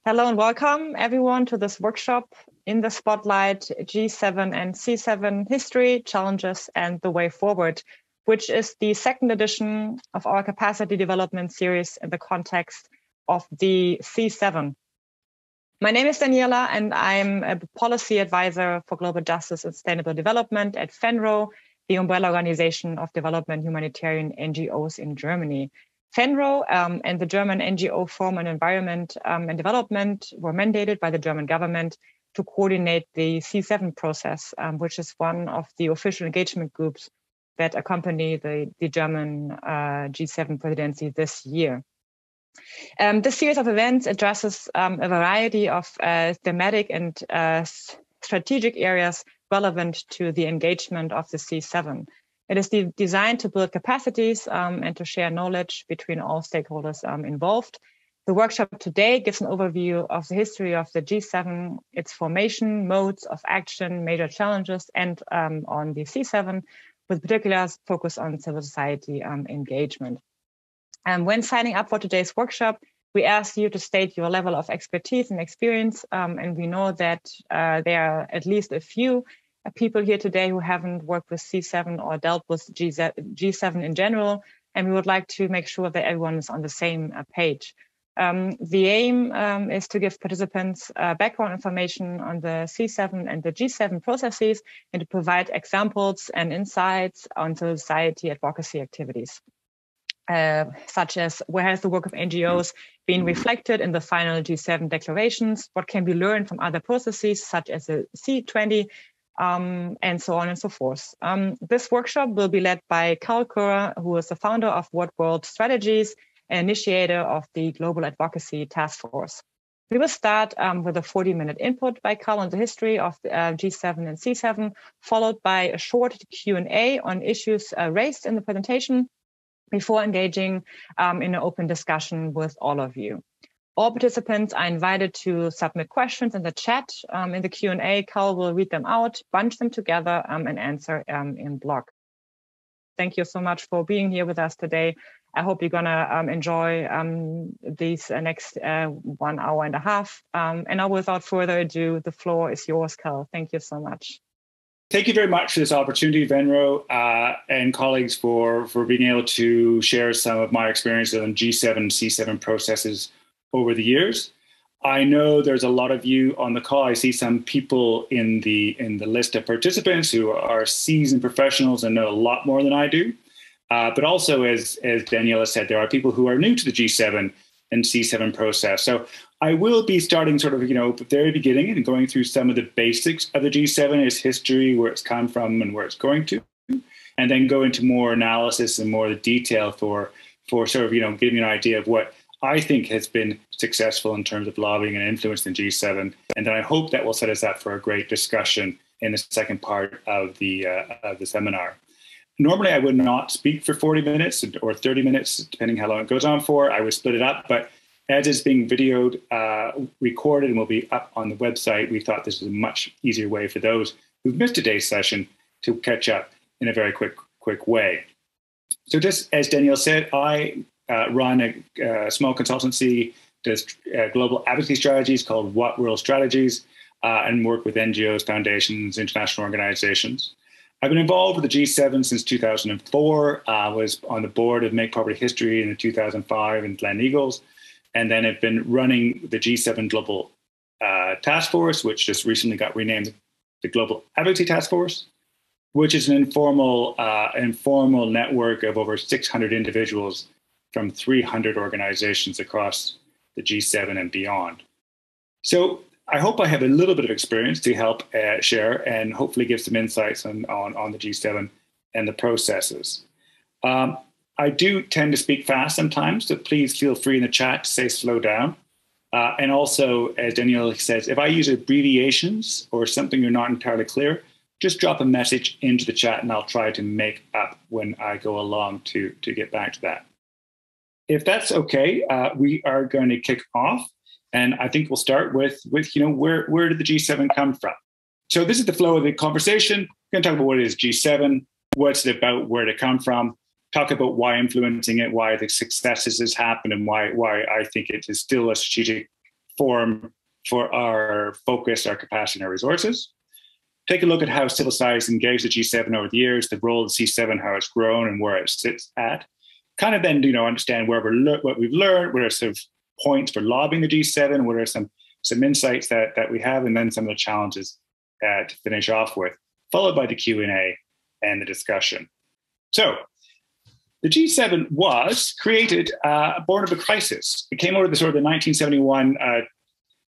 Hello and welcome everyone to this workshop in the spotlight, G7 and C7 history, challenges and the way forward, which is the second edition of our capacity development series in the context of the C7. My name is Daniela and I'm a policy advisor for global justice and sustainable development at FENRO, the umbrella organization of development humanitarian NGOs in Germany. FENRO and the German NGO Forum on Environment and Development were mandated by the German government to coordinate the C7 process, which is one of the official engagement groups that accompany the German G7 presidency this year. This series of events addresses a variety of thematic and strategic areas relevant to the engagement of the C7. It is designed to build capacities and to share knowledge between all stakeholders involved. The workshop today gives an overview of the history of the G7, its formation, modes of action, major challenges, and on the C7, with particular focus on civil society engagement. When signing up for today's workshop, we asked you to state your level of expertise and experience, and we know that there are at least a few people here today who haven't worked with C7 or dealt with G7 in general, and we would like to make sure that everyone is on the same page. The aim is to give participants background information on the C7 and the G7 processes and to provide examples and insights on civil society advocacy activities, such as where has the work of NGOs been reflected in the final G7 declarations, what can be learned from other processes such as the C20, and so on and so forth. This workshop will be led by Carl Currer, who is the founder of What World Strategies and initiator of the Global Advocacy Task Force. We will start with a 40-minute input by Carl on the history of the G7 and C7, followed by a short Q&A on issues raised in the presentation before engaging in an open discussion with all of you. All participants are invited to submit questions in the chat. In the Q&A, Carl will read them out, bunch them together, and answer in block. Thank you so much for being here with us today. I hope you're gonna enjoy these next 1 hour and a half. And now, without further ado, the floor is yours, Carl. Thank you so much. Thank you very much for this opportunity, Venro, and colleagues for being able to share some of my experiences on G7 and C7 processes over the years. I know there's a lot of you on the call. I see some people in the list of participants who are seasoned professionals and know a lot more than I do. But also, as Daniela said, there are people who are new to the G7 and C7 process. So I will be starting sort of, at the very beginning and going through some of the basics of the G7, its history, where it's come from and where it's going to, and then go into more analysis and more the detail for sort of, giving you an idea of what I think has been successful in terms of lobbying and influence in G7. And then I hope that will set us up for a great discussion in the second part of the seminar. Normally, I would not speak for 40 minutes or 30 minutes, depending how long it goes on for. I would split it up, but as it's being videoed, recorded, and will be up on the website, we thought this was a much easier way for those who've missed today's session to catch up in a very quick way. So just as Danielle said, I run a small consultancy, does global advocacy strategies called What World Strategies, and work with NGOs, foundations, international organizations. I've been involved with the G7 since 2004. I was on the board of Make Poverty History in 2005 in Gleneagles, and then I've been running the G7 Global Task Force, which just recently got renamed the Global Advocacy Task Force, which is an informal network of over 600 individuals from 300 organizations across the G7 and beyond. So I hope I have a little bit of experience to help share and hopefully give some insights on the G7 and the processes. I do tend to speak fast sometimes, so please feel free in the chat to say slow down. And also, as Danielle says, if I use abbreviations or something you're not entirely clear, just drop a message into the chat and I'll try to make up when I go along to get back to that. If that's okay, we are going to kick off. And I think we'll start with where did the G7 come from? So this is the flow of the conversation. We're going to talk about what is G7, what's it about, where did it come from, talk about why influencing it, why the successes has happened, and why I think it is still a strategic forum for our focus, our capacity, and our resources. Take a look at how civil society engaged the G7 over the years, the role of the C7, how it's grown, and where it sits at. Kind of then, understand what we've learned, what are sort of points for lobbying the G7, what are some insights that we have, and then some of the challenges to finish off with, followed by the Q&A and the discussion. So the G7 was created born of a crisis. It came out of the sort of the 1971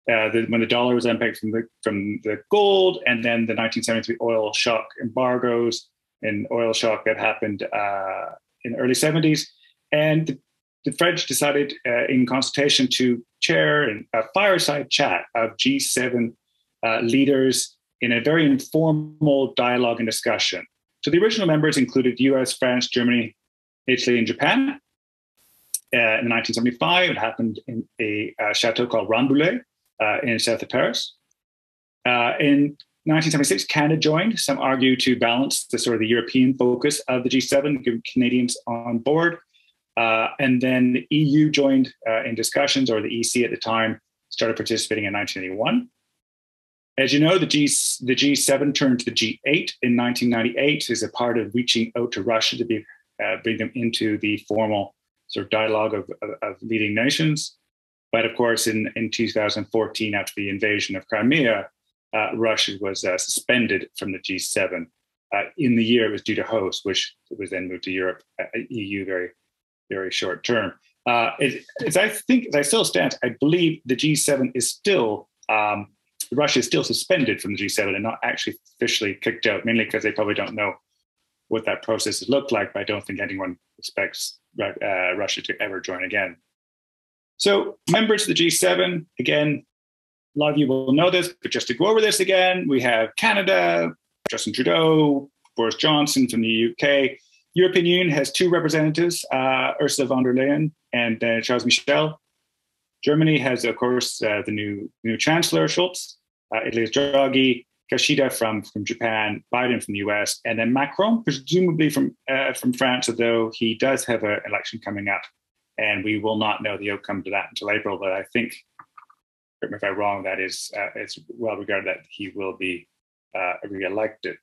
when the dollar was unpegged from the gold, and then the 1973 oil shock embargoes and oil shock that happened in the early 70s. And the French decided in consultation to chair a fireside chat of G7 leaders in a very informal dialogue and discussion. So the original members included US, France, Germany, Italy, and Japan. In 1975, it happened in a chateau called Rambouillet in south of Paris. In 1976, Canada joined. Some argue to balance the sort of the European focus of the G7, give Canadians on board. And then the EU joined in discussions, or the EC at the time started participating in 1981. As you know, the G7 turned to the G8 in 1998 as a part of reaching out to Russia to bring them into the formal sort of dialogue of leading nations. But of course, in 2014, after the invasion of Crimea, Russia was suspended from the G7 in the year it was due to host, which was then moved to Europe, EU very, very short term. As I still stand, I believe the G7 is still, Russia is still suspended from the G7 and not actually officially kicked out, mainly because they probably don't know what that process has looked like, but I don't think anyone expects Russia to ever join again. So members of the G7, again, a lot of you will know this, but just to go over this again, we have Canada, Justin Trudeau, Boris Johnson from the UK. European Union has two representatives, Ursula von der Leyen and Charles Michel. Germany has, of course, the new Chancellor, Scholz. Italy has Draghi, Kishida from Japan, Biden from the US, and then Macron, presumably from France, although he does have an election coming up. And we will not know the outcome to that until April, but I think, correct me if I'm wrong, that is it's well regarded that he will be re-elected.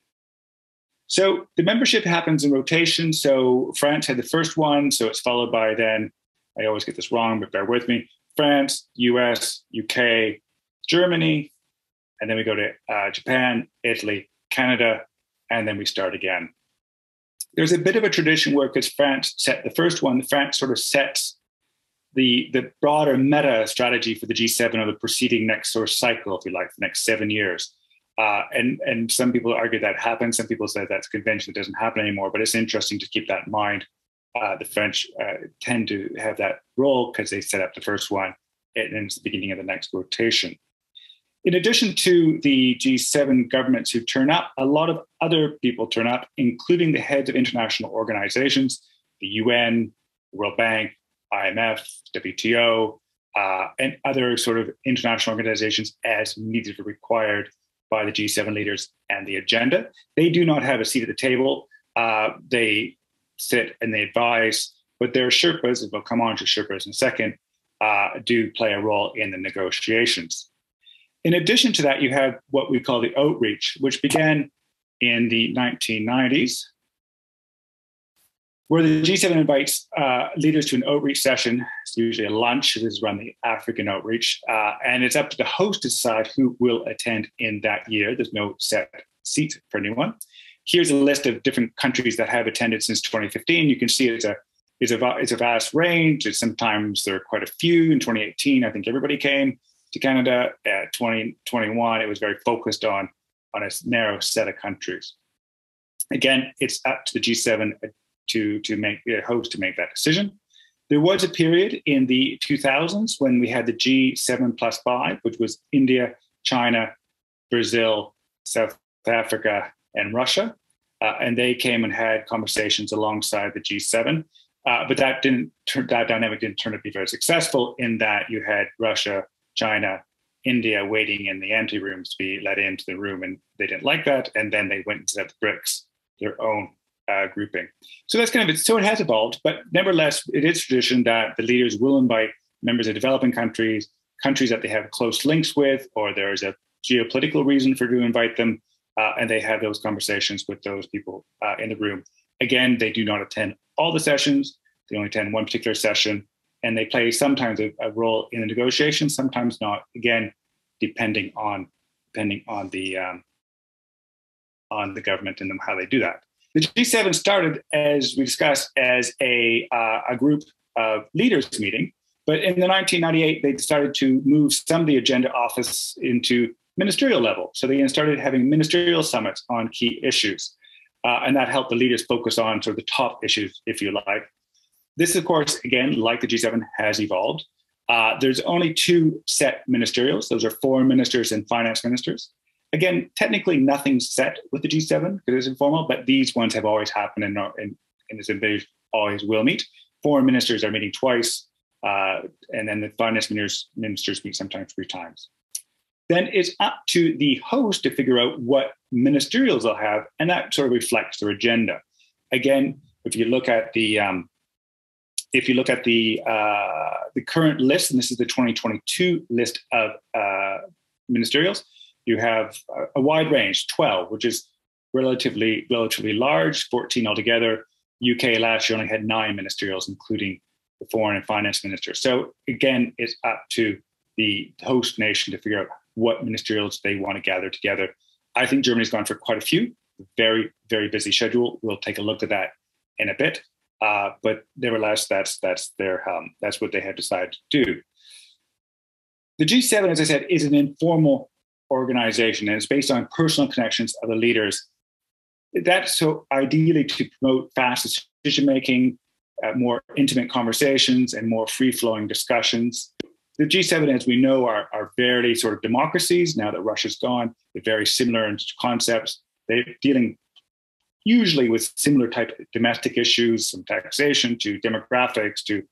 So the membership happens in rotation. So France had the first one, so it's followed by then, I always get this wrong, but bear with me, France, US, UK, Germany, and then we go to Japan, Italy, Canada, and then we start again. There's a bit of a tradition where, because France set the first one, France sort of sets the broader meta strategy for the G7 or the preceding next sort of cycle, if you like, the next 7 years. And some people argue that happens. Some people say that's a convention that doesn't happen anymore, but it's interesting to keep that in mind. The French tend to have that role because they set up the first one and it's the beginning of the next rotation. In addition to the G7 governments who turn up, a lot of other people turn up, including the heads of international organizations, the UN, the World Bank, IMF, WTO, and other sort of international organizations as needed or required by the G7 leaders and the agenda. They do not have a seat at the table. They sit and they advise, but their Sherpas, and we'll come on to Sherpas in a second, do play a role in the negotiations. In addition to that, you have what we call the outreach, which began in the 1990s, where the G7 invites leaders to an outreach session. It's usually a lunch. This is around the African outreach. And it's up to the host to decide who will attend in that year. There's no set seat for anyone. Here's a list of different countries that have attended since 2015. You can see it's a vast range. Sometimes there are quite a few. In 2018, I think everybody came to Canada. At 2021, it was very focused on a narrow set of countries. Again, it's up to the G7 to make the host to make that decision. There was a period in the 2000s when we had the G7+5, which was India, China, Brazil, South Africa, and Russia. And they came and had conversations alongside the G7. But that dynamic didn't turn out to be very successful, in that you had Russia, China, India waiting in the ante rooms to be let into the room, and they didn't like that. And then they went and set up the BRICS, their own grouping. So that's kind of it. So it has evolved, but nevertheless, it is tradition that the leaders will invite members of developing countries, countries that they have close links with, or there's a geopolitical reason for to invite them, and they have those conversations with those people in the room. Again, they do not attend all the sessions. They only attend one particular session, and they play sometimes a role in the negotiations, sometimes not. Again, depending on the government and how they do that. The G7 started, as we discussed, as a group of leaders meeting, but in the 1998 they decided to move some of the agenda office into ministerial level. So they started having ministerial summits on key issues, and that helped the leaders focus on sort of the top issues, if you like. This, of course, again, like the G7, has evolved. There's only two set ministerials. Those are foreign ministers and finance ministers. Again, technically nothing's set with the G7 because it's informal, but these ones have always happened and they always will meet. Foreign ministers are meeting twice, and then the finance ministers meet sometimes 3 times. Then it's up to the host to figure out what ministerials they'll have, and that sort of reflects their agenda. Again, if you look at the current list, and this is the 2022 list of ministerials, you have a wide range, 12, which is relatively large, 14 altogether. UK last year only had 9 ministerials, including the foreign and finance minister. So again, it's up to the host nation to figure out what ministerials they want to gather together. I think Germany's gone for quite a few. Very, very busy schedule. We'll take a look at that in a bit. But nevertheless, that's what they have decided to do. The G7, as I said, is an informal organization, and it's based on personal connections of the leaders. That's so ideally to promote fast decision-making, more intimate conversations, and more free-flowing discussions. The G7, as we know, are very sort of democracies. Now that Russia's gone, they're very similar in concepts. They're dealing usually with similar type of domestic issues, from taxation to demographics to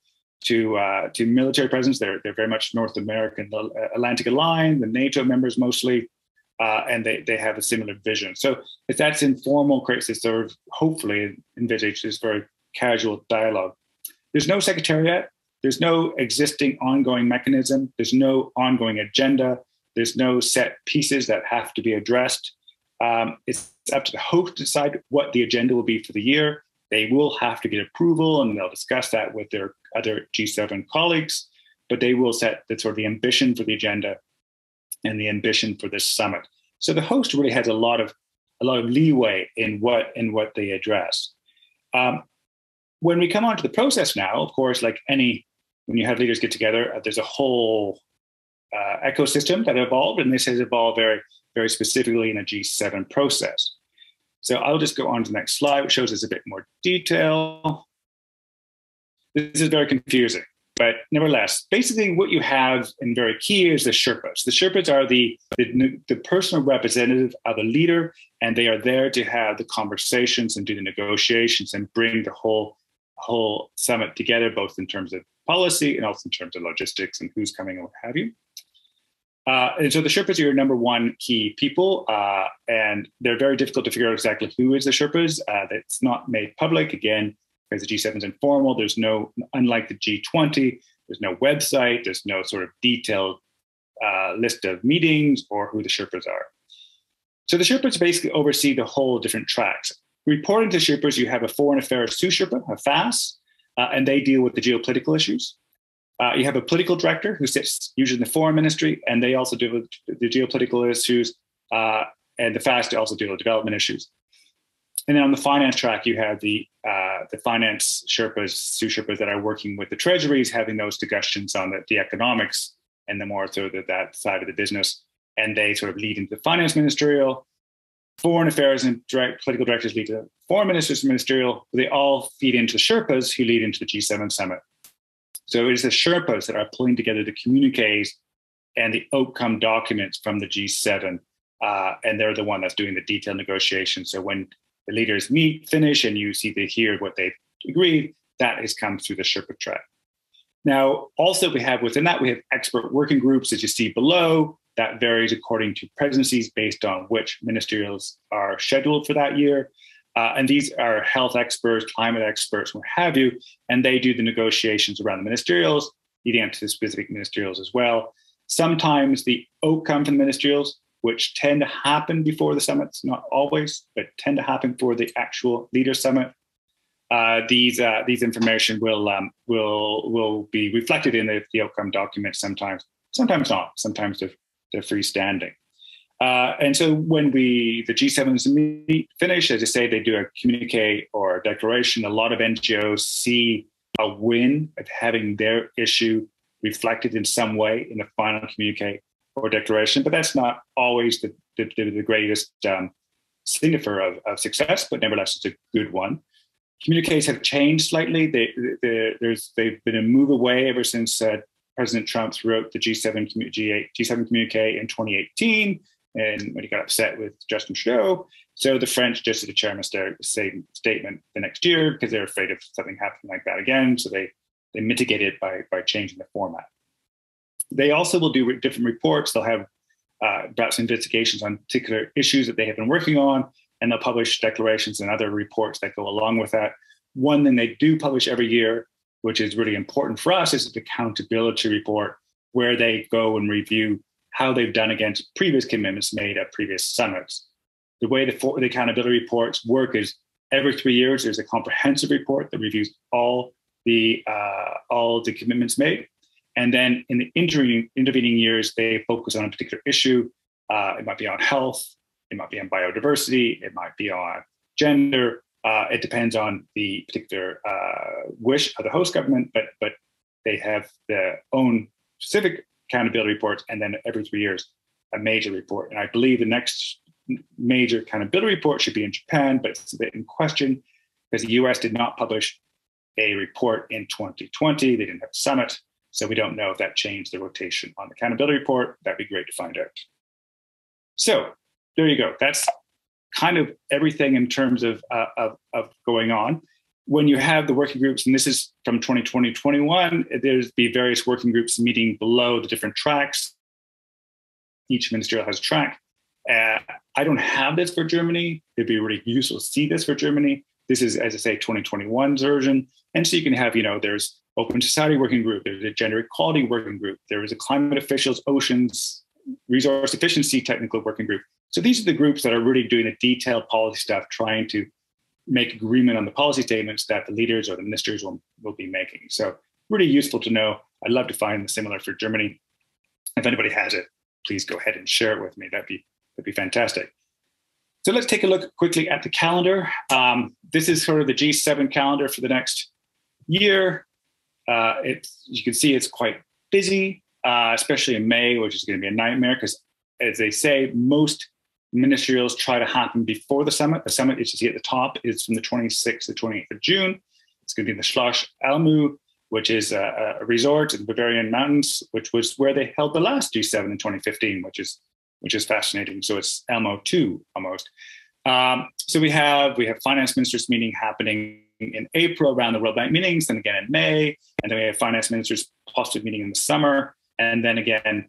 military presence. They're very much North American, the Atlantic aligned, the NATO members mostly, and they have a similar vision. So if that's informal, creates this sort of, hopefully envisage this very casual dialogue. There's no secretariat. There's no existing ongoing mechanism. There's no ongoing agenda. There's no set pieces that have to be addressed. It's up to the host to decide what the agenda will be for the year. They will have to get approval, and they'll discuss that with their other G7 colleagues, but they will set the sort of the ambition for the agenda and the ambition for this summit. So the host really has a lot of leeway in what they address. When we come on to the process now, of course, like when you have leaders get together, there's a whole ecosystem that evolved, and this has evolved very, very specifically in a G7 process. So I'll just go on to the next slide, which shows us a bit more detail. This is very confusing, but nevertheless, basically what you have in very key is the Sherpas. The Sherpas are the personal representative of a leader, and they are there to have the conversations and do the negotiations and bring the whole summit together, both in terms of policy and also in terms of logistics and who's coming and what have you. And so the Sherpas are your number one key people, and they're very difficult to figure out exactly who is the Sherpas. That's not made public, again, because the G7 is informal. There's no, unlike the G20, there's no website, there's no sort of detailed list of meetings or who the Sherpas are. So the Sherpas basically oversee the whole different tracks. Reporting to Sherpas, you have a Foreign Affairs Sous-Sherpa, a FAS, and they deal with the geopolitical issues. You have a political director who sits usually in the foreign ministry, and they also deal with the geopolitical issues, and the FAS also deal with development issues. And then on the finance track, you have the finance Sherpas, Sous-Sherpas that are working with the treasuries, having those discussions on the economics and the more sort of that side of the business. And they sort of lead into the finance ministerial. Foreign affairs and political directors lead to the foreign ministers ministerial. They all feed into the Sherpas who lead into the G7 summit. So it is the Sherpas that are pulling together the communiques and the outcome documents from the G7. And they're the one that's doing the detailed negotiations. So when the leaders finish, and you hear what they've agreed, that has come through the Sherpa track. Now, also we have expert working groups, as you see below. That varies according to presidencies based on which ministerials are scheduled for that year. And these are health experts, climate experts, what have you, and they do the negotiations around the ministerials, leading up to the specific ministerials as well. Sometimes the outcome from the ministerials, which tend to happen before the summits, not always, but tend to happen for the actual leader summit. These information will be reflected in the outcome document sometimes not. Sometimes they're freestanding. And so when the G7s finish, as I say, they do a communique or a declaration. A lot of NGOs see a win of having their issue reflected in some way in the final communique or declaration, but that's not always the greatest signifier of success, but nevertheless, it's a good one. Communiques have changed slightly. They've been a move away ever since President Trump wrote the G7 communique in 2018, and when he got upset with Justin Trudeau. So the French just did a chairman's statement the next year because they're afraid of something happening like that again. So they mitigate it by changing the format. They also will do different reports. They'll have perhaps investigations on particular issues that they have been working on, and they'll publish declarations and other reports that go along with that. One thing they do publish every year, which is really important for us, is the accountability report, where they go and review how they've done against previous commitments made at previous summits. The way the accountability reports work is every 3 years, there's a comprehensive report that reviews all the commitments made. And then in the intervening years, they focus on a particular issue. It might be on health, it might be on biodiversity, it might be on gender. It depends on the particular wish of the host government, but they have their own specific accountability reports, and then every 3 years, a major report. And I believe the next major accountability report should be in Japan, but it's a bit in question because the US did not publish a report in 2020. They didn't have a summit. So we don't know if that changed the rotation on the accountability report. That'd be great to find out. So there you go. That's kind of everything in terms of going on. When you have the working groups, and this is from 2020-21, there's the various working groups meeting below the different tracks. Each ministerial has a track. I don't have this for Germany. It'd be really useful to see this for Germany. This is, as I say, 2021's version. And so you can have, there's Open Society Working Group, there's a Gender Equality Working Group, there is a Climate Officials, Oceans, Resource Efficiency Technical Working Group. So these are the groups that are really doing the detailed policy stuff, trying to make agreement on the policy statements that the leaders or the ministers will be making. So really useful to know. I'd love to find the similar for Germany. If anybody has it, please go ahead and share it with me. That'd be fantastic. So let's take a look quickly at the calendar. This is sort of the G7 calendar for the next year. You can see it's quite busy, especially in May, which is going to be a nightmare because, as they say, most ministerials try to happen before the summit. The summit, as you see at the top, is from the 26th to 28th of June. It's going to be in the Schloss Elmu, which is a resort in the Bavarian Mountains, which was where they held the last G7 in 2015, which is fascinating. So it's Elmo 2 almost. So we have finance ministers meeting happening in April around the World Bank meetings, then again in May, and then we have finance ministers possibly meeting in the summer, and then again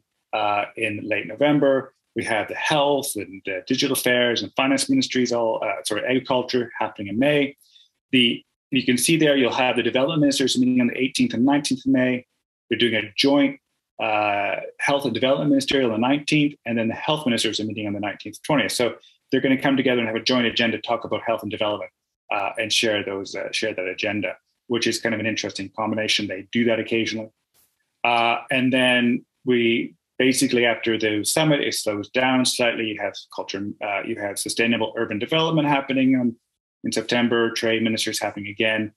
in late November. We have the health and digital affairs and finance ministries, agriculture happening in May. You can see there, you'll have the development ministers meeting on the 18th and 19th of May. They're doing a joint health and development ministerial on the 19th, and then the health ministers are meeting on the 19th to 20th. So they're going to come together and have a joint agenda to talk about health and development and share that agenda, which is kind of an interesting combination. They do that occasionally. And then we basically, after the summit, it slows down slightly. You have you have sustainable urban development happening in September, trade ministers happening again,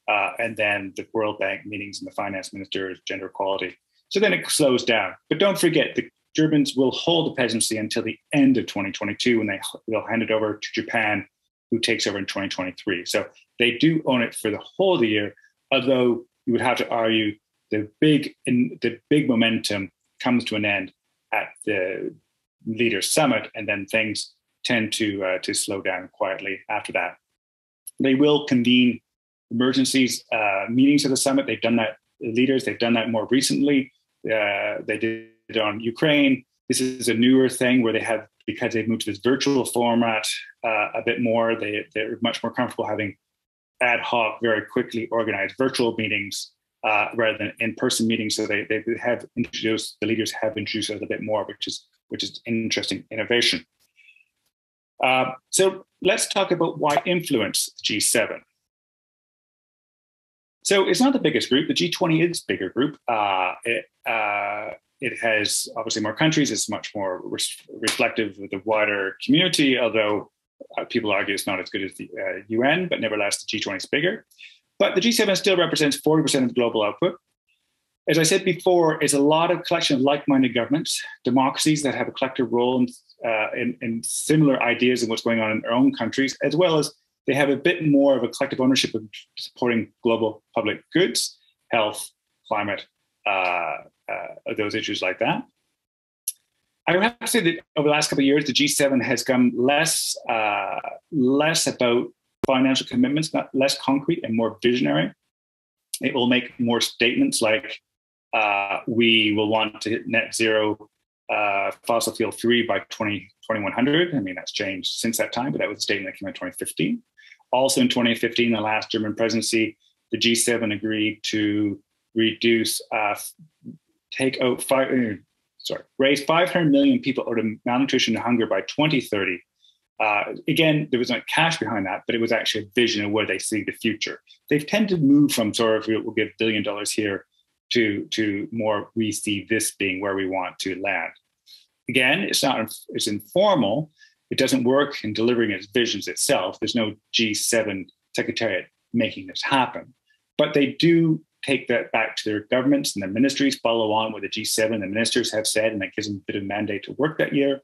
and then the World Bank meetings and the finance ministers, gender equality. So then it slows down. But don't forget, the Germans will hold the presidency until the end of 2022 when they'll hand it over to Japan, who takes over in 2023. So they do own it for the whole of the year, although you would have to argue the big momentum comes to an end at the Leaders Summit, and then things tend to slow down quietly after that. They will convene emergencies meetings at the summit. They've done that, leaders. They've done that more recently. They did it on Ukraine. This is a newer thing where because they've moved to this virtual format a bit more, they're much more comfortable having ad hoc, very quickly organized virtual meetings rather than in-person meetings. So they have introduced, the leaders have introduced a little bit more, which is interesting innovation. So let's talk about why influence the G7. So it's not the biggest group. The G20 is a bigger group. It has obviously more countries. It's much more reflective of the wider community, although people argue it's not as good as the UN, but nevertheless, the G20 is bigger. But the G7 still represents 40% of the global output. As I said before, it's a lot of collection of like-minded governments, democracies that have a collective role in similar ideas of what's going on in their own countries, as well as they have a bit more of a collective ownership of supporting global public goods, health, climate, those issues like that. I would have to say that over the last couple of years, the G7 has come less about financial commitments, not less concrete and more visionary. It will make more statements like we will want to hit net zero fossil fuel free by 2100. I mean, that's changed since that time, but that was a statement that came out in 2015. Also in 2015, the last German presidency, the G7 agreed to reduce, raise 500 million people out of malnutrition and hunger by 2030. Again, there was not cash behind that, but it was actually a vision of where they see the future. They've tended to move from sort of, we'll give $1 billion here to more, we see this being where we want to land. Again, it's informal. It doesn't work in delivering its visions itself. There's no G7 secretariat making this happen. But they do take that back to their governments and their ministries, follow on what the G7 and the ministers have said, and that gives them a bit of mandate to work that year.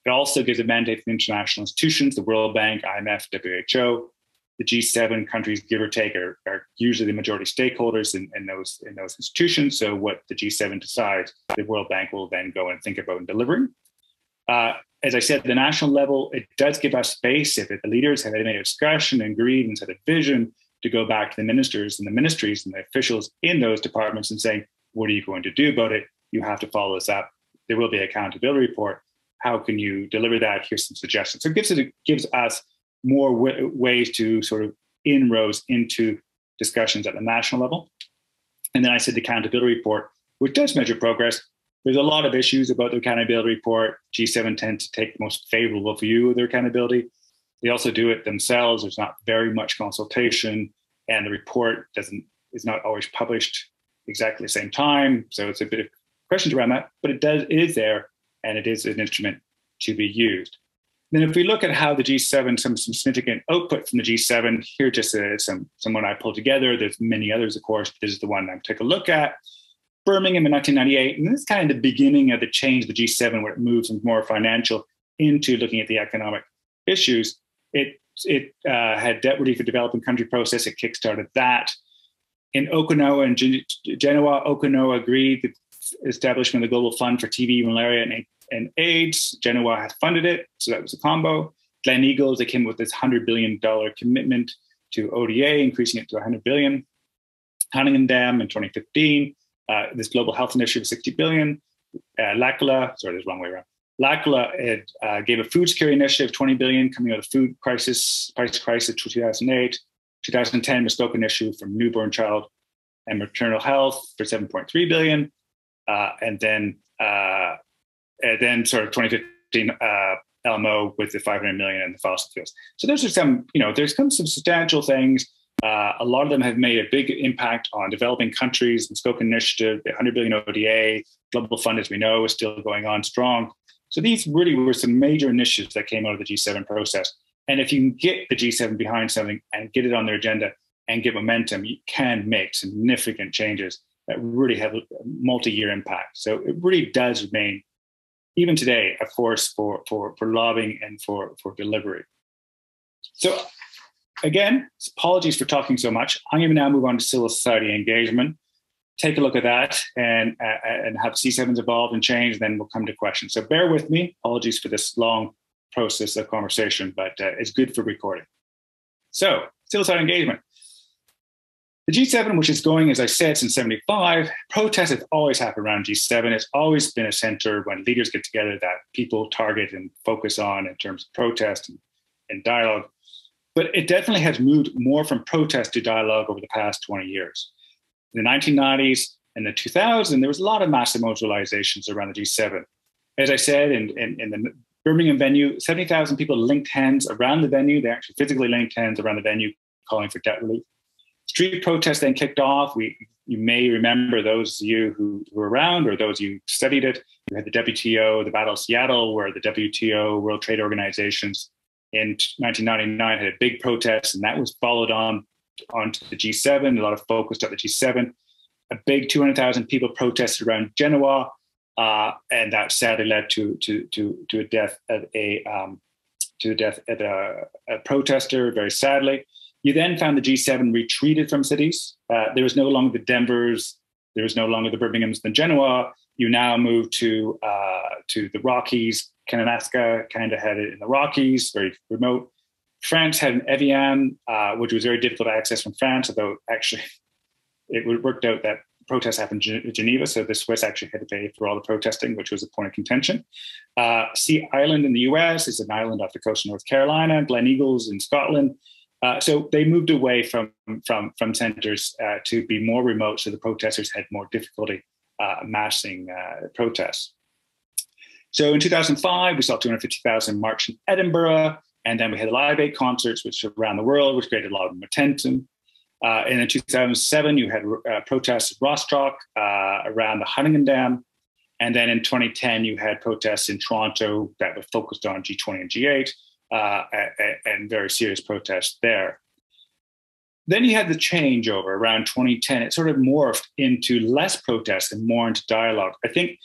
It also gives a mandate for international institutions, the World Bank, IMF, WHO. The G7 countries, give or take, are usually the majority stakeholders in those institutions. So what the G7 decides, the World Bank will then go and think about in delivering. As I said, at the national level, it does give us space if the leaders have made a discussion and agreed and set a vision to go back to the ministers and the ministries and the officials in those departments and saying, what are you going to do about it? You have to follow this up. There will be an accountability report. How can you deliver that? Here's some suggestions. So it gives us more ways to sort of inroads into discussions at the national level. And then I said the accountability report, which does measure progress. There's a lot of issues about the accountability report. G7 tends to take the most favorable view of their accountability. They also do it themselves. There's not very much consultation, and the report is not always published exactly the same time. So it's a bit of questions around that, but it is there, and it is an instrument to be used. Then if we look at how the G7, some significant output from the G7, here just someone I pulled together. There's many others, of course. This is the one I'm taking a look at. Birmingham in 1998, and this is kind of the beginning of the change of the G7, where it moves from more financial into looking at the economic issues. It had debt relief for developing country process. It kickstarted that. In Okinawa and Genoa, Okinawa agreed the establishment of the Global Fund for TB, malaria, and AIDS. Genoa had funded it, so that was a combo. Gleneagles, they came with this $100 billion commitment to ODA, increasing it to $100 billion. Huntington Dam in 2015, this global health initiative, $60 billion. L'Aquila, sorry, there's the wrong way around. L'Aquila gave a food security initiative, $20 billion, coming out of the food crisis, price crisis, 2008. 2010, bespoke initiative for newborn child and maternal health for $7.3 billion. And then sort of 2015, LMO with the $500 million and the fossil fuels. So those are some, there's some substantial things. A lot of them have made a big impact on developing countries. The Scope Initiative, the $100 billion ODA, Global Fund, as we know, is still going on strong. So these really were some major initiatives that came out of the G7 process. And if you can get the G7 behind something and get it on their agenda and get momentum, you can make significant changes that really have a multi-year impact. So it really does remain, even today, a force for lobbying and for delivery. So again, apologies for talking so much. I'm going to now move on to civil society engagement. Take a look at that and how C7's evolved and changed, then we'll come to questions. So bear with me. Apologies for this long process of conversation, but it's good for recording. So civil society engagement. The G7, which is going, as I said, since 75, protests have always happened around G7. It's always been a center when leaders get together that people target and focus on in terms of protest and dialogue. But it definitely has moved more from protest to dialogue over the past 20 years. In the 1990s and the 2000s, there was a lot of massive mobilizations around the G7. As I said, in the Birmingham venue, 70,000 people linked hands around the venue. They actually physically linked hands around the venue, calling for debt relief. Street protests then kicked off. You may remember, those of you who were around or those you studied it. You had the WTO, the Battle of Seattle, where the WTO, World Trade Organizations, in 1999 had a big protest, and that was followed onto the G7. A lot of focus at the G7. A big 200,000 people protested around Genoa, and that sadly led to a death at a protester. Very sadly, you then found the G7 retreated from cities. There was no longer the Denvers, there was no longer the Birminghams, the Genoa. You now moved to the Rockies. Kananaska kind of had it in the Rockies, very remote. France had an Evian, which was very difficult to access from France, although actually it worked out that protests happened in Geneva, so the Swiss actually had to pay for all the protesting, which was a point of contention. Sea Island in the US is an island off the coast of North Carolina, Glen Eagles in Scotland. So they moved away from centers to be more remote, so the protesters had more difficulty massing protests. So in 2005, we saw 250,000 march in Edinburgh, and then we had the Live Aid concerts, which were around the world, which created a lot of momentum. And in 2007, you had protests at Rostock around the Huntingdon Dam. And then in 2010, you had protests in Toronto that were focused on G20 and G8 and very serious protests there. Then you had the changeover around 2010. It sort of morphed into less protests and more into dialogue. I think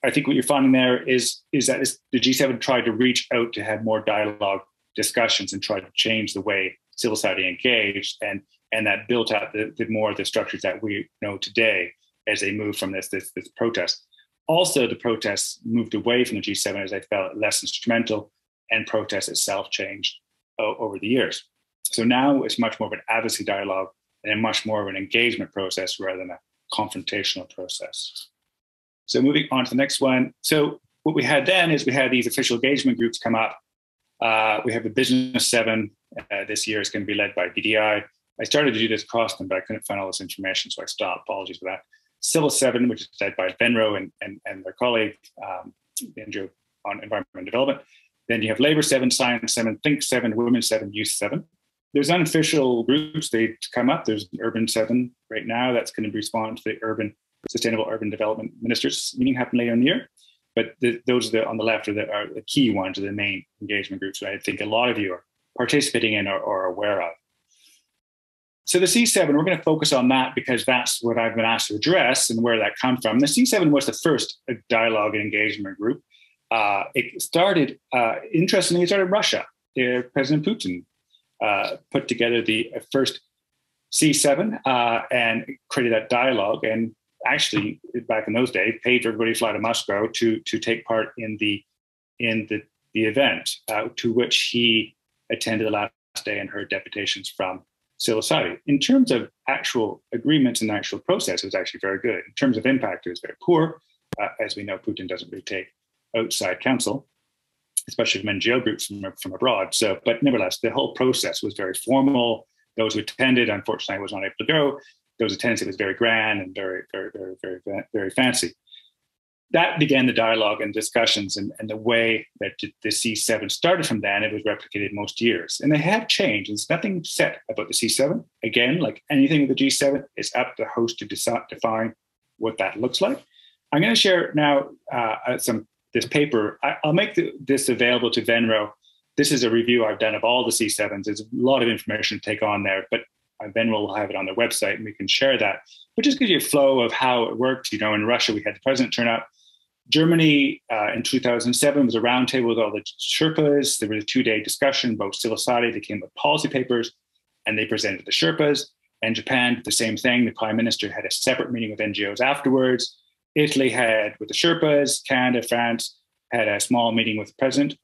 what you're finding there is that the G7 tried to reach out to have more dialogue discussions and try to change the way civil society engaged, and that built out the more of the structures that we know today as they moved from this protest. Also, the protests moved away from the G7 as they felt less instrumental, and protest itself changed over the years. So now it's much more of an advocacy dialogue and much more of an engagement process rather than a confrontational process. So moving on to the next one. So what we had then is we had these official engagement groups come up. We have the Business 7 this year is going to be led by BDI. I started to do this across them, but I couldn't find all this information, so I stopped. Apologies for that. Civil 7, which is led by Venro and their colleague, the NGO on Environment and Development. Then you have Labour 7, Science 7, Think 7, Women 7, Youth 7. There's unofficial groups, they come up. There's Urban 7 right now that's going to respond to the Sustainable Urban Development Ministers meeting happening later in the year. But those are on the left are the key ones, are the main engagement groups that I think a lot of you are participating in or aware of. So the C7, we're going to focus on that because that's what I've been asked to address and where that comes from. The C7 was the first dialogue and engagement group. It started, interestingly, it started in Russia. President Putin put together the first C7 and created that dialogue, and actually, back in those days, paid for everybody to fly to Moscow to take part in the event, to which he attended the last day and heard deputations from civil society. In terms of actual agreements and actual process, it was actually very good. In terms of impact, it was very poor. As we know, Putin doesn't really take outside counsel, especially from NGO groups from abroad. So, but nevertheless, the whole process was very formal. Those who attended, unfortunately, was not able to go. Those attendance, it was very grand and very, very, very, very, very fancy. That began the dialogue and discussions, and the way that the C7 started from then, it was replicated most years. And they have changed. There's nothing set about the C7. Again, like anything with the G7, it's up to the host to define what that looks like. I'm going to share now this paper. I'll make this available to Venro. This is a review I've done of all the C7s. There's a lot of information to take on there, but Venro will have it on their website and we can share that. But just gives you a flow of how it worked. You know, in Russia, we had the president turn up. Germany in 2007 was a roundtable with all the Sherpas. There was a 2-day discussion about civil society. They came with policy papers and they presented the Sherpas. And Japan did the same thing. The prime minister had a separate meeting with NGOs afterwards. Italy had with the Sherpas. Canada, France had a small meeting with the president.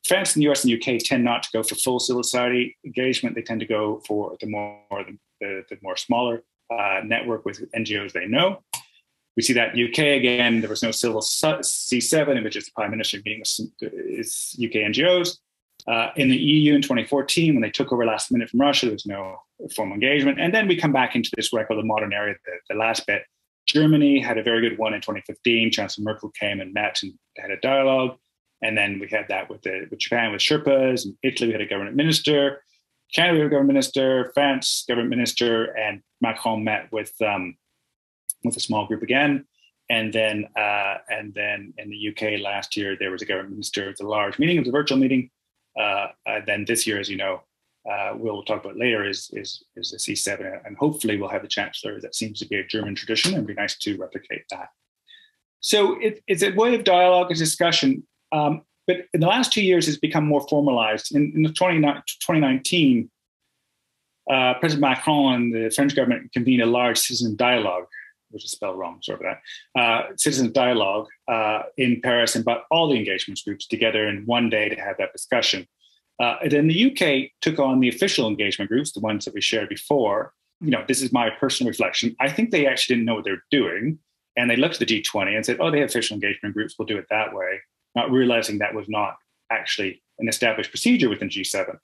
France and the US and the UK tend not to go for full civil society engagement. They tend to go for the more smaller network with NGOs they know. We see that in UK again, there was no civil C7, it was just the Prime Minister meeting with UK NGOs. In the EU in 2014, when they took over last minute from Russia, there was no formal engagement. And then we come back into this, what I call the modern era, the last bit. Germany had a very good one in 2015. Chancellor Merkel came and met and had a dialogue. And then we had that with Japan, with Sherpas, and Italy, we had a government minister, Canada, we had a government minister, France, government minister, and Macron met with a small group again. And then in the UK last year, there was a government minister. It was a large meeting. It was a virtual meeting. Then this year, as you know, we'll talk about later, is the C7. And hopefully we'll have the chancellor. That seems to be a German tradition, and it'd be nice to replicate that. So it's a way of dialogue and discussion. But in the last 2 years, it's become more formalized. In 2019, President Macron and the French government convened a large citizen dialogue, which is spelled wrong, sorry about that, citizen dialogue in Paris, and brought all the engagement groups together in one day to have that discussion. Then the UK took on the official engagement groups, the ones that we shared before. This is my personal reflection. I think they actually didn't know what they were doing. And they looked at the G20 and said, oh, they have official engagement groups, we'll do it that way, not realizing that was not actually an established procedure within G7.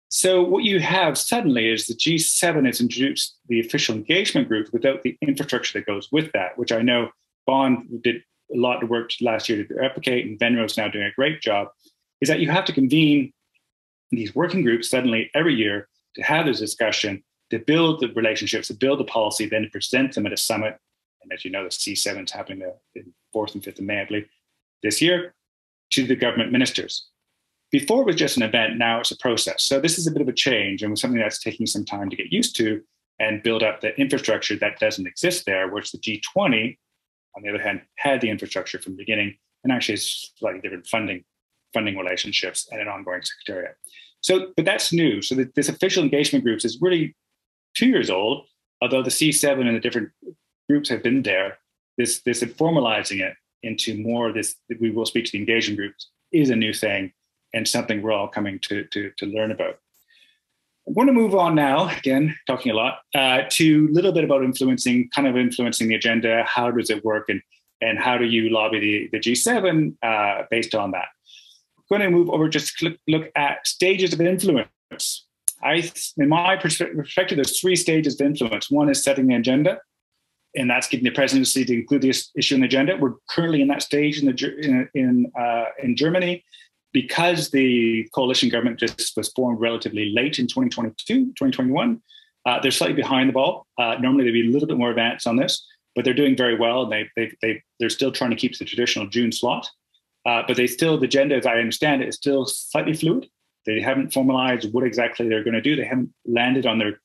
So what you have suddenly is the G7 has introduced the official engagement group without the infrastructure that goes with that, which I know Bond did a lot of work last year to replicate, and Venro is now doing a great job, is that you have to convene these working groups suddenly every year to have this discussion, to build the relationships, to build the policy, then to present them at a summit. And as you know, the C7 is happening the 4th and 5th of May, I believe, this year, to the government ministers. Before it was just an event, now it's a process. So this is a bit of a change, and something that's taking some time to get used to and build up the infrastructure that doesn't exist there, which the G20, on the other hand, had the infrastructure from the beginning, and actually has slightly different funding relationships and an ongoing secretariat. So, but that's new. So this official engagement groups is really 2 years old, although the C7 and the different groups have been there. This formalizing it into more of this, we will speak to the engagement groups, is a new thing and something we're all coming to learn about. I'm going to move on now, again, talking a lot, to a little bit about influencing the agenda. How does it work, and how do you lobby the G7 based on that? I'm going to move over just to look at stages of influence. In my perspective, there's 3 stages of influence. One is setting the agenda, and that's getting the presidency to include this issue in the agenda. We're currently in that stage in Germany, because the coalition government just was formed relatively late in 2021. They're slightly behind the ball. Normally they'd be a little bit more advanced on this, but they're doing very well. And they're still trying to keep the traditional June slot. But the agenda, as I understand it, is still slightly fluid. They haven't formalized what exactly they're going to do. They haven't landed on their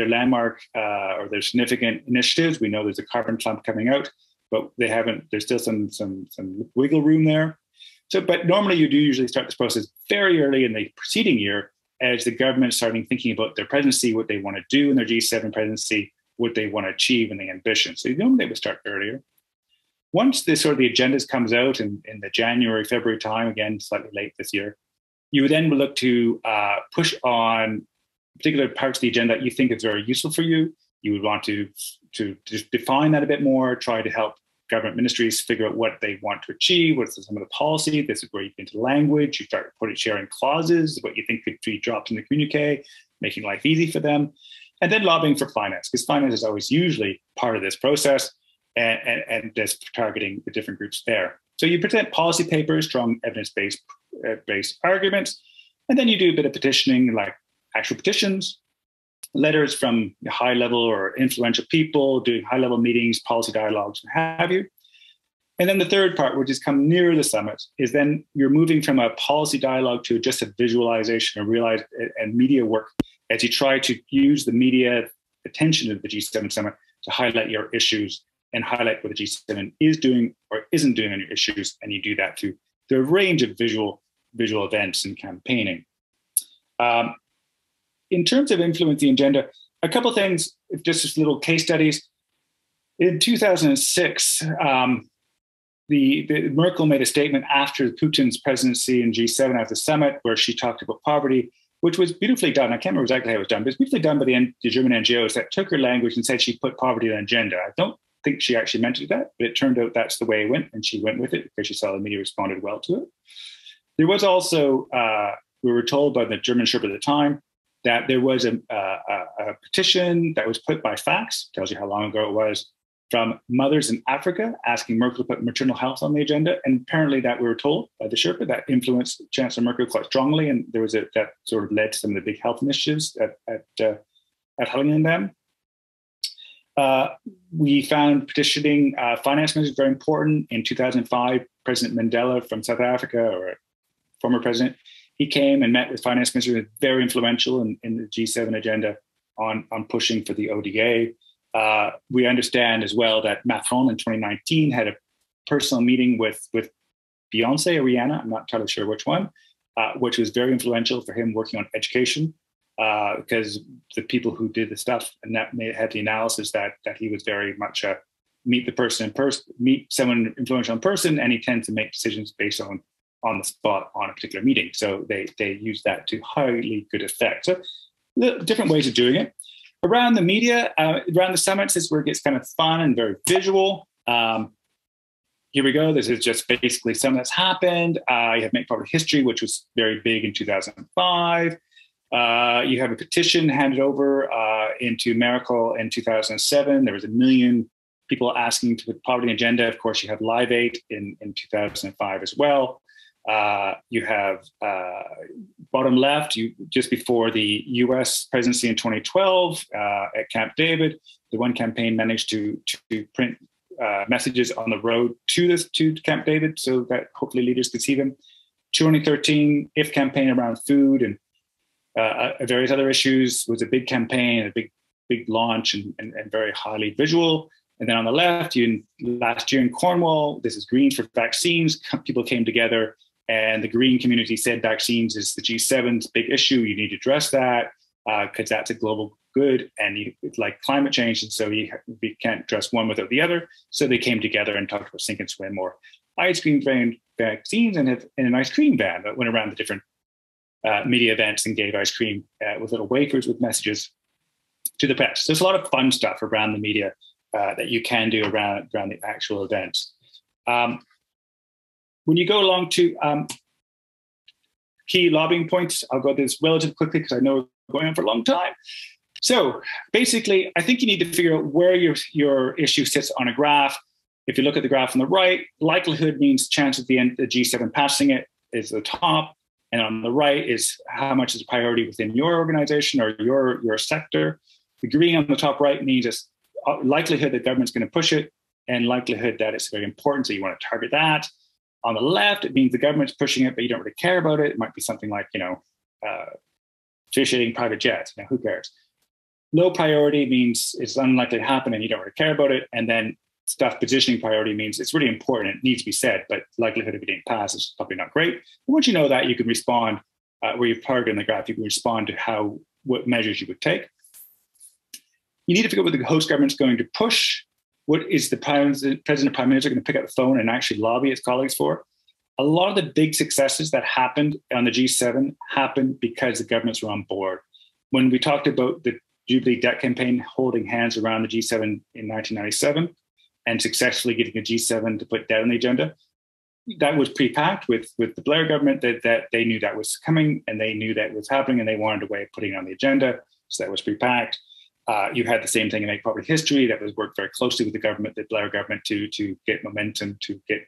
landmark or their significant initiatives. We know there's a carbon clump coming out, but they haven't. There's still some wiggle room there. So, but normally you do usually start this process very early in the preceding year, as the government is starting thinking about their presidency, what they want to do in their G7 presidency, what they want to achieve, and the ambition. So normally they would start earlier. Once the agendas comes out in the January, February time, again, slightly late this year, you would then look to push on particular parts of the agenda that you think is very useful for you. You would want to just define that a bit more, try to help government ministries figure out what they want to achieve, what's some of the policy. This is where you get into language. You start sharing clauses, what you think could be dropped in the communique, making life easy for them. And then lobbying for finance, because finance is always usually part of this process, and just targeting the different groups there. So you present policy papers, strong evidence-based arguments, and then you do a bit of petitioning, like actual petitions, letters from high-level or influential people, doing high-level meetings, policy dialogues, what have you. And then the third part, which is come nearer the summit, is then you're moving from a policy dialogue to just a visualization and media work as you try to use the media attention of the G7 summit to highlight your issues and highlight what the G7 is doing or isn't doing on your issues. And you do that through the range of visual events and campaigning. In terms of influencing the agenda, a couple of things, just little case studies. In 2006, the Merkel made a statement after Putin's presidency in G7 at the summit, where she talked about poverty, which was beautifully done. I can't remember exactly how it was done, but it's beautifully done by the German NGOs that took her language and said she put poverty on the agenda. I don't think she actually meant to do that, but it turned out that's the way it went, and she went with it because she saw the media responded well to it. There was also, we were told by the German Sherpa at the time, that there was a petition that was put by fax, tells you how long ago it was, from mothers in Africa asking Merkel to put maternal health on the agenda. And apparently that we were told by the Sherpa that influenced Chancellor Merkel quite strongly. And there was that sort of led to some of the big health initiatives at Hellingen. We found petitioning finance ministers very important. In 2005, President Mandela from South Africa, or former president, he came and met with finance ministers, very influential in the G7 agenda on pushing for the ODA. We understand as well that Macron in 2019 had a personal meeting with Beyonce or Rihanna, I'm not entirely sure which one, which was very influential for him working on education, because the people who did the stuff and that had the analysis that he was very much a meet someone influential in person, and he tends to make decisions based on the spot on a particular meeting. So they use that to highly good effect. So different ways of doing it. Around the media, around the summits is where it gets kind of fun and very visual. Here we go. This is just basically something that's happened. You have Make Public History, which was very big in 2005. You have a petition handed over into Merkel in 2007. There was 1 million people asking to put poverty agenda. Of course, you have Live 8 in 2005 as well. You have bottom left, just before the US presidency in 2012 at Camp David, the One campaign managed to print messages on the road to Camp David so that hopefully leaders could see them. 2013, IF campaign around food and various other issues was a big campaign, a big launch and very highly visual. And then on the left, last year in Cornwall, this is Greens for Vaccines. People came together and the Green community said vaccines is the G7's big issue. You need to address that because that's a global good and it's like climate change. And so we can't address one without the other. So they came together and talked about Sink and Swim or ice cream van vaccines and an ice cream van that went around the different media events and gave ice cream with little wafers with messages to the press. So there's a lot of fun stuff around the media that you can do around the actual events. When you go along to key lobbying points, I'll go through this relatively quickly because I know we're going on for a long time. So basically, I think you need to figure out where your issue sits on a graph. If you look at the graph on the right, likelihood means chance at the end, the G7 passing it is the top. And on the right is how much is a priority within your organization or your sector. The green on the top right means it's likelihood that government's going to push it and likelihood that it's very important. So you want to target that. On the left, it means the government's pushing it, but you don't really care about it. It might be something like, fish eating private jets. Who cares? Low priority means it's unlikely to happen and you don't really care about it. And then stuff positioning priority means it's really important. It needs to be said, but likelihood of it being passed is probably not great. But once you know that, you can respond where you've targeted in the graph. You can respond to what measures you would take. You need to figure out what the host government's going to push. What is the president and prime minister going to pick up the phone and actually lobby his colleagues for? A lot of the big successes that happened on the G7 happened because the governments were on board. When we talked about the Jubilee debt campaign holding hands around the G7 in 1997 and successfully getting the G7 to put debt on the agenda, that was pre-packed with the Blair government that they knew that was coming and they knew that was happening and they wanted a way of putting it on the agenda. So that was pre-packed. You had the same thing in Make Public History that was worked very closely with the government, the Blair government, to get momentum, to get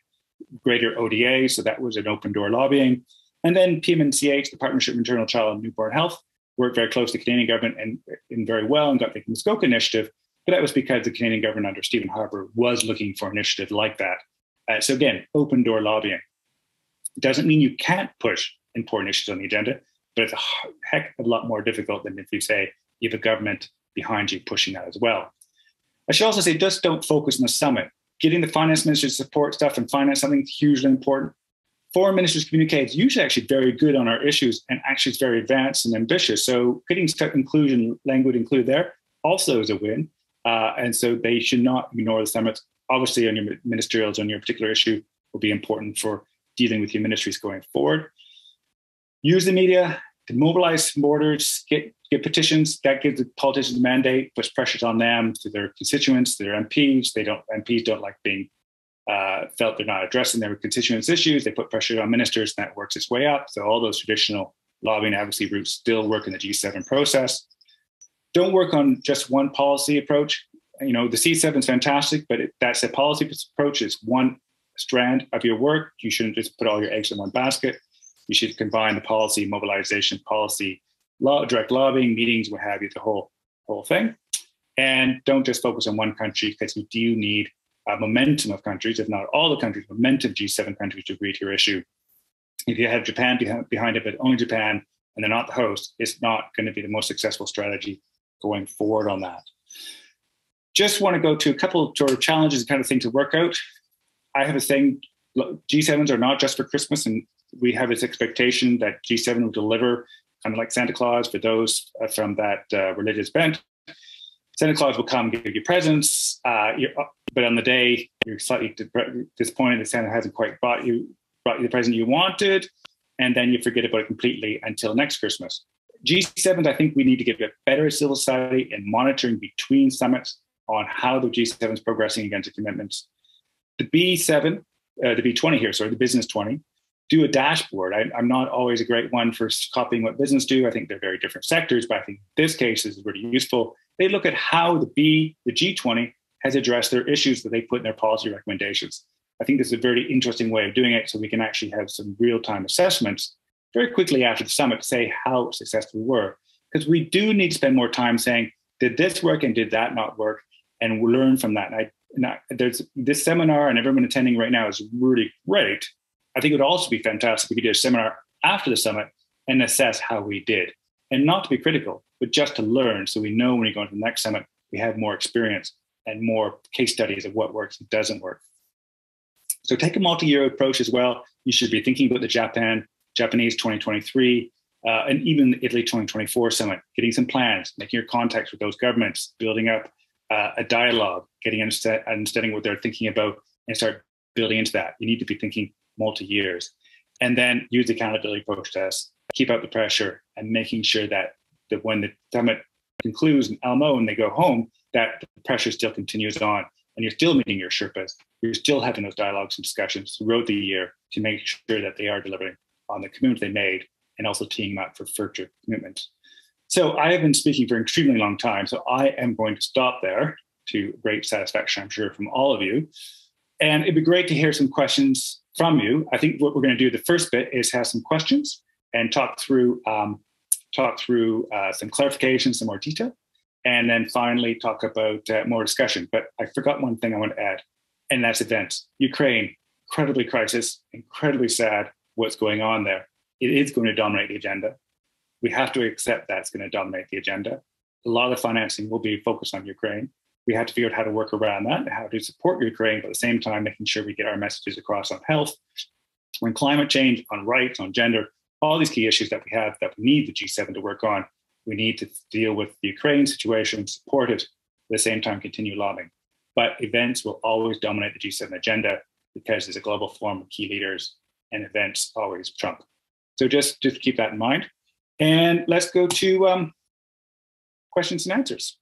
greater ODA. So that was an open door lobbying. And then PMNCH, the Partnership for Maternal, Child and Newborn Health, worked very close to the Canadian government and very well and got the Muskoka initiative. But that was because the Canadian government under Stephen Harper was looking for an initiative like that. So again, open door lobbying. It doesn't mean you can't push important issues on the agenda, but it's a heck of a lot more difficult than if you say you have a government behind you pushing that as well. I should also say, just don't focus on the summit. Getting the finance minister to support stuff and finance something is hugely important. Foreign ministers communicate is usually actually very good on our issues and actually it's very advanced and ambitious. So getting inclusion language included there also is a win. And so they should not ignore the summits. Obviously on your ministerials on your particular issue will be important for dealing with your ministries going forward. Use the media to mobilize supporters, get petitions. That gives the politicians a mandate, puts pressures on them to their constituents, to their MPs. MPs don't like being felt they're not addressing their constituents' issues. They put pressure on ministers, and that works its way up. So all those traditional lobbying advocacy routes still work in the G7 process. Don't work on just one policy approach. You know, the C7 is fantastic, but that's a policy approach. It's one strand of your work. You shouldn't just put all your eggs in one basket. You should combine the policy, mobilization, policy, direct lobbying, meetings, what have you, the whole thing. And don't just focus on one country, because you do need a momentum of countries, if not all the countries, momentum G7 countries to agree to your issue. If you have Japan behind it, but only Japan, and they're not the host, it's not going to be the most successful strategy going forward on that. Just want to go to a couple of sort of challenges and kind of things to work out. I have a thing, G7s are not just for Christmas, and we have this expectation that G7 will deliver, kind of like Santa Claus for those from that religious bent. Santa Claus will come give you presents, but on the day you're slightly disappointed that Santa hasn't quite brought you the present you wanted, and then you forget about it completely until next Christmas. G7s, I think we need to get a better civil society in monitoring between summits on how the G7 is progressing against the commitments. The B7, the B20 here, sorry, the Business 20, do a dashboard. I'm not always a great one for copying what business do. I think they're very different sectors, but I think this case is really useful. They look at how the G20 has addressed their issues that they put in their policy recommendations. I think this is a very interesting way of doing it, so we can actually have some real-time assessments very quickly after the summit to say how successful we were. Because we do need to spend more time saying, did this work and did that not work? And we'll learn from that. There's this seminar, and everyone attending right now is really great. I think it would also be fantastic if we could do a seminar after the summit and assess how we did. And not to be critical, but just to learn, so we know when we go into the next summit, we have more experience and more case studies of what works and doesn't work. So take a multi-year approach as well. You should be thinking about the Japanese 2023, and even the Italy 2024 summit, getting some plans, making your contacts with those governments, building up a dialogue, getting understanding what they're thinking about, and start building into that. You need to be thinking multi-years. And then use the accountability process, keep out the pressure, and making sure that when the summit concludes in Elmo and they go home, that the pressure still continues on, and you're still meeting your Sherpas. You're still having those dialogues and discussions throughout the year to make sure that they are delivering on the commitment they made, and also teeing them up for future commitments. So I have been speaking for an extremely long time, so I am going to stop there, to great satisfaction, I'm sure, from all of you. And it'd be great to hear some questions from you. I think what we're going to do, the first bit, is have some questions and talk through some clarifications, some more detail, and then finally talk about more discussion. But I forgot one thing I want to add, and that's events. Ukraine, incredibly crisis, incredibly sad what's going on there. It is going to dominate the agenda. We have to accept that's going to dominate the agenda. A lot of the financing will be focused on Ukraine. We have to figure out how to work around that and how to support Ukraine, but at the same time, making sure we get our messages across on health, on climate change, on rights, on gender, all these key issues that we have that we need the G7 to work on. We need to deal with the Ukraine situation, support it, at the same time continue lobbying. But events will always dominate the G7 agenda because there's a global forum of key leaders, and events always trump. So just keep that in mind. And let's go to questions and answers.